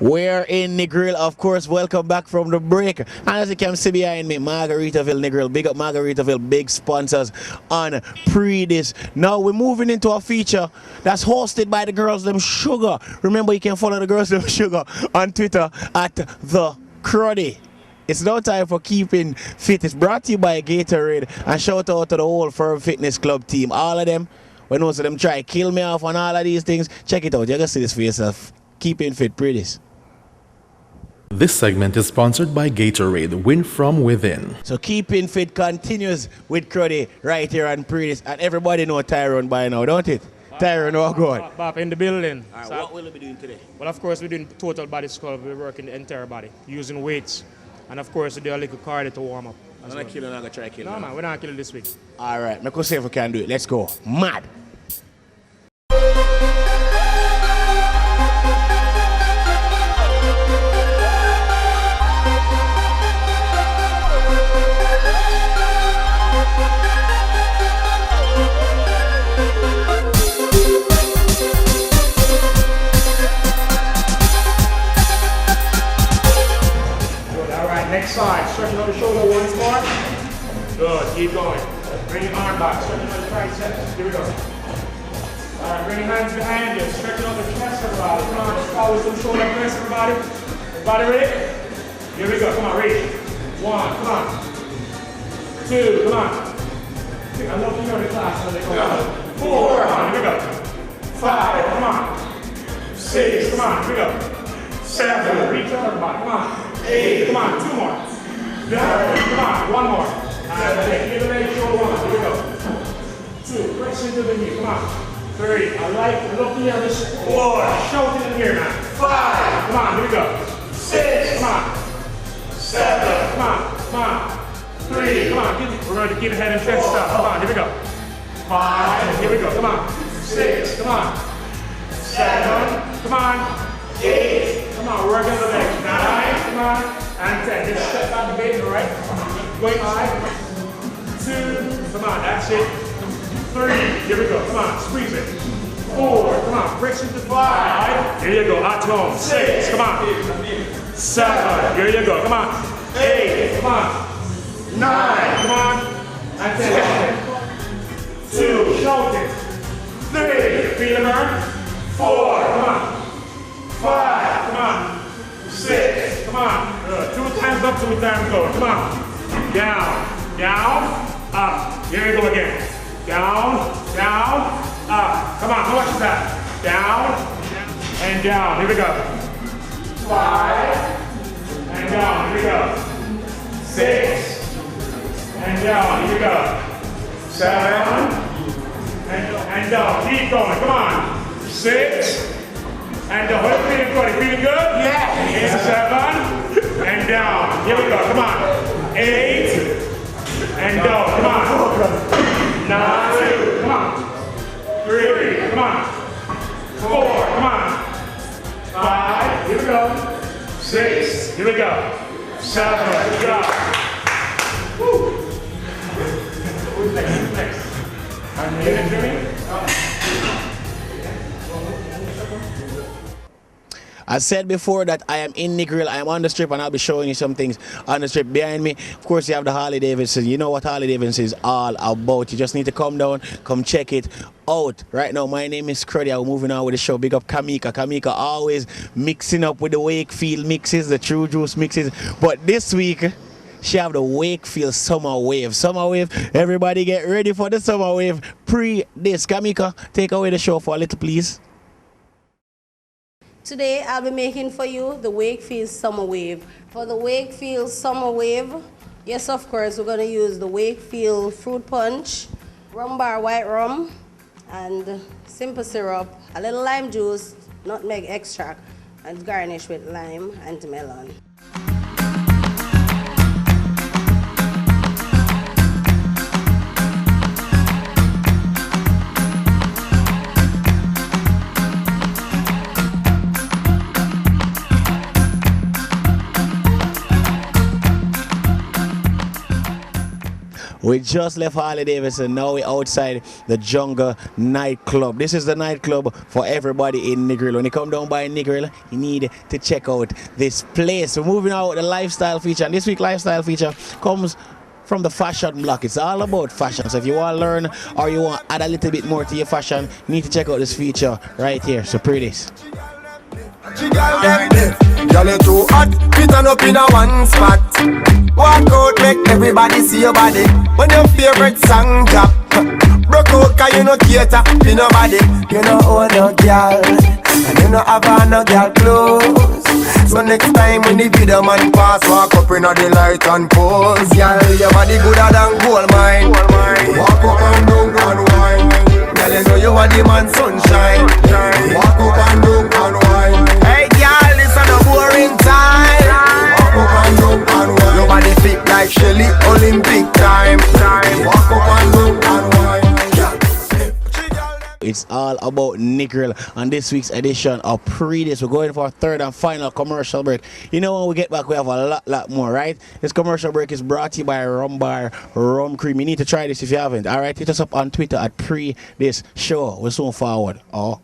We're in the grill, of course. Welcome back from the break. And as you can see behind me, Margaritaville the grill. Big up Margaritaville, big sponsors on Pree Dis. Now we're moving into a feature that's hosted by the girls them Sugar. Remember, you can follow the girls them Sugar on Twitter at the Cruddy. It's now time for Keeping Fit. It's brought to you by Gatorade. And shout out to the whole Firm Fitness Club team. All of them, when most of them try to kill me off on all of these things, check it out. You're going to see this for yourself. Keeping Fit, Pree Dis. This segment is sponsored by Gatorade, Win From Within. So Keeping Fit continues with Cruddy right here on Pree Dis. And everybody know Tyrone by now, don't it? Tyrone, oh God. Bop in the building. All right, so what will we be doing today? Well, of course, we're doing total body sculpt. We're working the entire body using weights. And of course, we do a little cardio to warm up. I'm not killing, I'm going to try killing. No, man, we're not killing this week. All right, let's go see if we can do it. Let's go. Mad. Next side, stretching out the shoulder once more. Good, keep going. Bring your arm back, stretching out the triceps. Here we go. All right, bring your hands behind you, stretching out the chest, everybody. Come on, just always do shoulder press, everybody. Everybody ready? Here we go, come on, reach. One, come on. Two, come on. I love you in the class when they go. Four, come on, here we go. Five, come on. Six, come on, here we go. Seven, reach out, everybody, come on. 8, come on, 2 more. 9, come on, 1 more. And give the leg shoulder 1, here we go. 2, press into the knee, come on. 3, I look here, this 4, shout it in here now. 5, come on, here we go. 6, come on. 7, come on. 3, come on, we're going to keep the head and chest up, come on, here we go. 5, here we go, come on. 6, come on. 7, come on. 8, come on, work on the legs. 9, come on, and 10. Just step out the base, all right? Going high. 2, come on, that's it. 3, here we go, come on, squeeze it. 4, come on, press into 5. Here you go, at home. 6, come on. 7, here you go, come on. 8, come on. 9, come on. And 10. 2, shout it. 3, feel the burn. 4, come on. 5, come on. 6, come on. Good. 2 times up, 2 times go. Come on. Down, down, up. Here we go again. Down, down, up. Come on, how much is that? Down, and down. Here we go. 5, and down. Here we go. 6, and down. Here we go. 7, and down. Keep going. Come on. 6, and the whole feeling good. Feeling good? Yeah. 7 and down. Here we go. Come on. 8 and down. Come on. 9. Come on. 3. Come on. 4. Come on. 5. Here we go. 6. Here we go. 7. Good job. Woo. Who's next? Who's next? I'm here, Jimmy. I said before that I am in the grill, I am on the strip, and I'll be showing you some things on the strip behind me. Of course, you have the Harley Davidson. You know what Harley Davidson is all about. You just need to come down, come check it out. Right now, my name is Cruddy. I'm moving on with the show. Big up Kamika. Kamika always mixing up with the Wakefield mixes, the True Juice mixes. But this week, she have the Wakefield Summer Wave. Summer Wave, everybody get ready for the Summer Wave. Pree Dis. Kamika, take away the show for a little, please. Today I'll be making for you the Wakefield Summer Wave. For the Wakefield Summer Wave, yes of course we're going to use the Wakefield Fruit Punch, rum bar white rum, and simple syrup, a little lime juice, nutmeg extract, and garnish with lime and melon. We just left Harley Davidson. Now we're outside the Jungle nightclub. This is the nightclub for everybody in Negril. When you come down by Negril, you need to check out this place. We're moving out the lifestyle feature. And this week's lifestyle feature comes from the fashion block. It's all about fashion. So if you want to learn or you want to add a little bit more to your fashion, you need to check out this feature right here. So Pree Dis. Girl, you too hot, fit on up in a one spot. Walk out, make everybody see your body. When your favorite song drop, broke out, cause you no cater to nobody. You know own no girl, and you no have on no girl clothes. So next time when the video man pass, walk up in the light and pose. Girl, your body gooder than gold mine. Walk up and down and wine. Girl, you know you are the man sunshine. Walk up and down and wine. Hey girl, this ain't no boring time. Walk up and down and wine. Nobody fit like Shelly, Olympic time. Walk up and down and wine. It's all about Negril on this week's edition of Pree Dis. We're going for our third and final commercial break. You know, when we get back, we have a lot more, right? This commercial break is brought to you by Rum Bar Rum Cream. You need to try this if you haven't. All right, hit us up on Twitter at Pree Dis Show. We're soon forward. Oh.